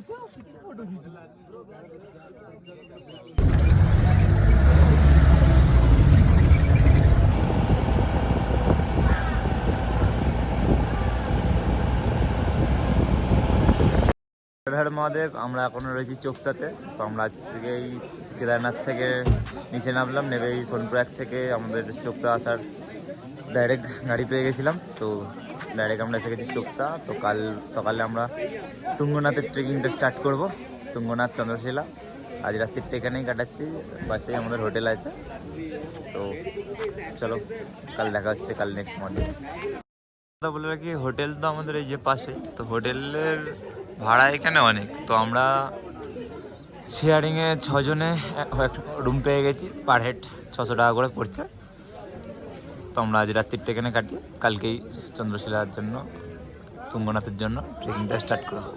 হর মহাদেব। আমরা এখনো রয়েছি চোপতাতে। তো আমরা আজকে এই কেদারনাথ থেকে নিচে নামলাম, নেবে এই সোনপ্রয়াগ থেকে আমাদের চোপতা আসার ডাইরেক্ট গাড়ি পেয়ে গেছিলাম। তো ডাইরেক্ট আমরা এসে গেছি চোপতা। তো কাল সকালে আমরা তুঙ্গনাথের ট্রেকিংটা স্টার্ট করব, তুঙ্গনাথ চন্দ্রশিলা। আজ রাত্রিটা এখানেই কাটাচ্ছি, পাশেই আমাদের হোটেল আছে। তো চলো কাল দেখা হচ্ছে, কাল নেক্সট মর্নিং। কথা বলে রাখি, হোটেল তো আমাদের এই যে পাশেই। তো হোটেলের ভাড়া এখানে অনেক। তো আমরা শেয়ারিংয়ে 6 জনে রুম পেয়ে গেছি, পার হেড 600 টাকা করে পড়ছে। তো আমরা আজ রাত্রিটা এখানে কাটি, কালকেই চন্দ্রশিলার জন্য, তুঙ্গনাথের জন্য ট্রেকিংটা স্টার্ট করবো।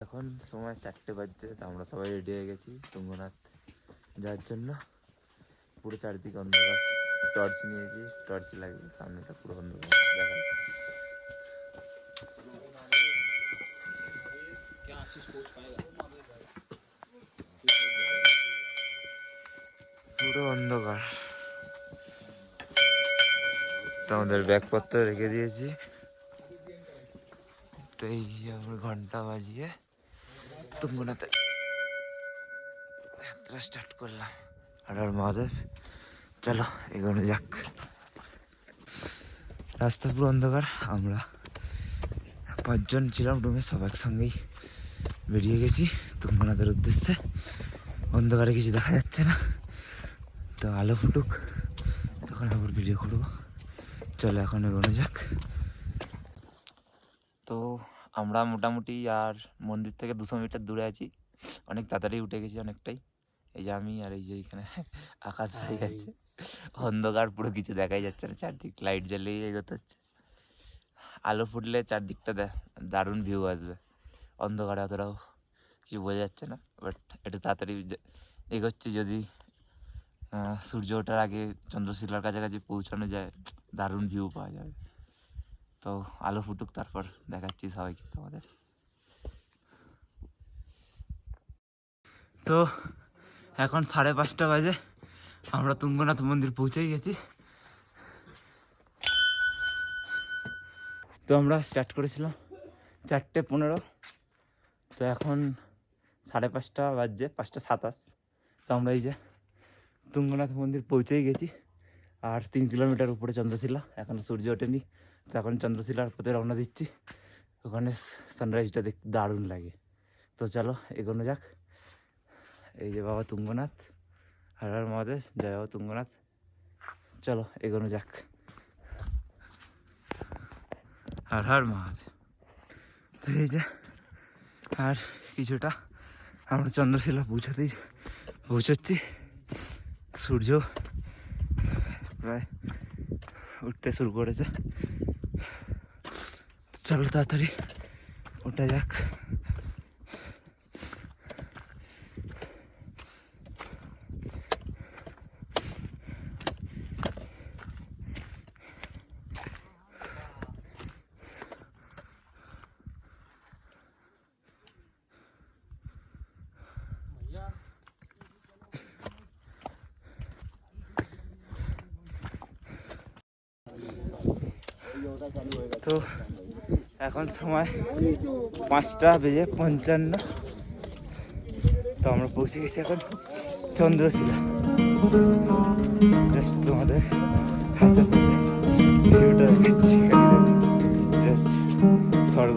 এখন সময় 4টে বাজছে। তো আমরা সবাই রেডি হয়ে গেছি তুঙ্গনাথ যাওয়ার জন্য। পুরো চারিদিকে অন্ধকার, টর্চ নিয়েছি, টর্চ লাগিয়ে সামনেটা পুরো অন্ধকার দেখা পুরো অন্ধকার। তো আমাদের ব্যাগপত্র রেখে দিয়েছি। তো এই যে আমরা ঘন্টা বাজিয়ে তুঙ্গনাথে যাত্রা স্টার্ট করলাম। হর মহাদেব, চলো এগোনো যাক। রাস্তা পুরো অন্ধকার। আমরা 5 জন ছিলাম রুমে, সব একসঙ্গেই বেরিয়ে গেছি তুঙ্গনাথের উদ্দেশ্যে। অন্ধকারে কিছু দেখা যাচ্ছে না, তো আলো ফুটুক তখন আবার ভিডিও করবো। চলো এখন এগোনো যাক। তো আমরা মোটামুটি আর মন্দির থেকে 200 মিটার দূরে আছি। অনেক তাড়াতাড়ি উঠে গেছি অনেকটাই। এই যে আমি, আর এই যে এখানে আকাশ হয়ে গেছে অন্ধকার, পুরো কিছু দেখাই যাচ্ছে না, চারদিক লাইট জ্বালিয়ে এগোতে হচ্ছে। আলো ফুটলে চারদিকটা দারুণ ভিউ আসবে। অন্ধকারে অতটাও কিছু বোঝা যাচ্ছে না, বাট একটু তাড়াতাড়ি এগোচ্ছি। যদি সূর্য ওঠার আগে চন্দ্রশিলার কাছাকাছি পৌঁছানো যায়, দারুণ ভিউ পাওয়া যাবে। তো আলো ফুটুক, তারপর দেখাচ্ছি সবাইকে তোমাদের। তো এখন 5:30 বাজে, আমরা তুঙ্গনাথ মন্দির পৌঁছেই গেছি। তো আমরা স্টার্ট করেছিলাম 4:15। তো এখন 5:30 বাজছে, 5:27। তো আমরা এই যে তুঙ্গনাথ মন্দির পৌঁছেই গেছি। আর 3 কিলোমিটার উপরে চন্দ্রশিলা, এখন সূর্য ওঠেনি। তো এখন চন্দ্রশিলার পথে রওনা দিচ্ছি। ওখানে সানরাইজটা দেখতে দারুণ লাগে। তো চলো এগোনো যাক। এই যে বাবা তুঙ্গনাথ, হর হর মহাদেব, জয় বাবা তুঙ্গনাথ। চলো এগোনো যাক, হর হর মহাদেব। তো এই যে আর কিছুটা আমরা চন্দ্রশিলা পৌঁছচ্ছি। সূর্য প্রায় উঠতে শুরু করেছে। চলো তাড়াতাড়ি ওঠা যাক। তো এখন সময় 5:55। তো আমরা পৌঁছে গেছি এখন চন্দ্রশিলা। জাস্ট তোমাদের আশেপাশে ভিউটা দেখাচ্ছি, জাস্ট স্বর্গ।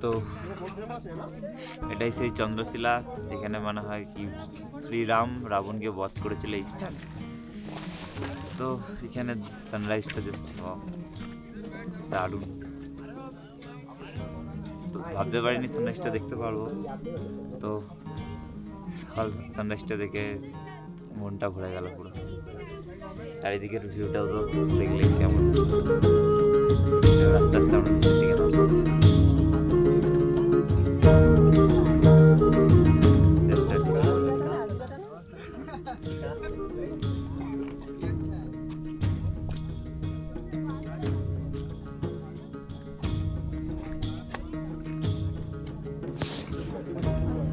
তো এটাই সেই চন্দ্রশিলা, এখানে মনে হয় কি শ্রীরাম রাবণকে বধ করেছিল এই স্থানে। তো এখানে সানরাইজটা জাস্ট দারুণ। তো ভাবতে পারিনি সানরাইজটা দেখতে পারবো, তো সানরাইজটা দেখে মনটা ভরে গেল পুরো। চারিদিকের ভিউটাও তো দেখলে কেমন। আস্তে আস্তে আমরা নিচের দিকে নামবো।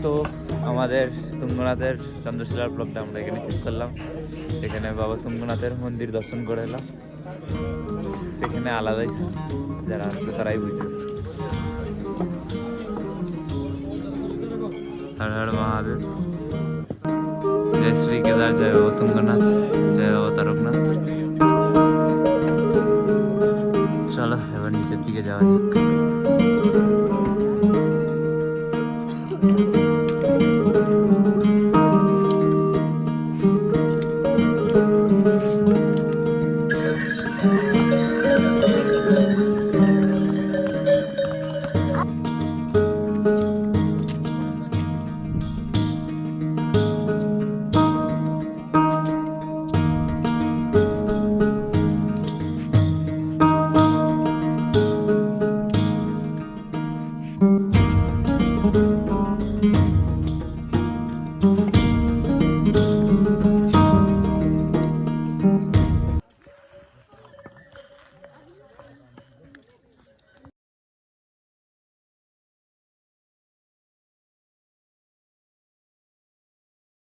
তো আমাদের তুঙ্গনাথের চন্দ্রশিলার ব্লগটা আমরা এখানে শেষ করলাম। এখানে বাবা তুঙ্গনাথের মন্দির দর্শন করে এলাম। এখানে আলাদাই, যারা আসবে তারাই বুঝবে। হর হর মহাদেব, জয় শ্রী কেদার, জয় বাবা তুঙ্গনাথ, জয় বাবা তারকনাথ। চলো এবার নিচের দিকে যাওয়া যাক।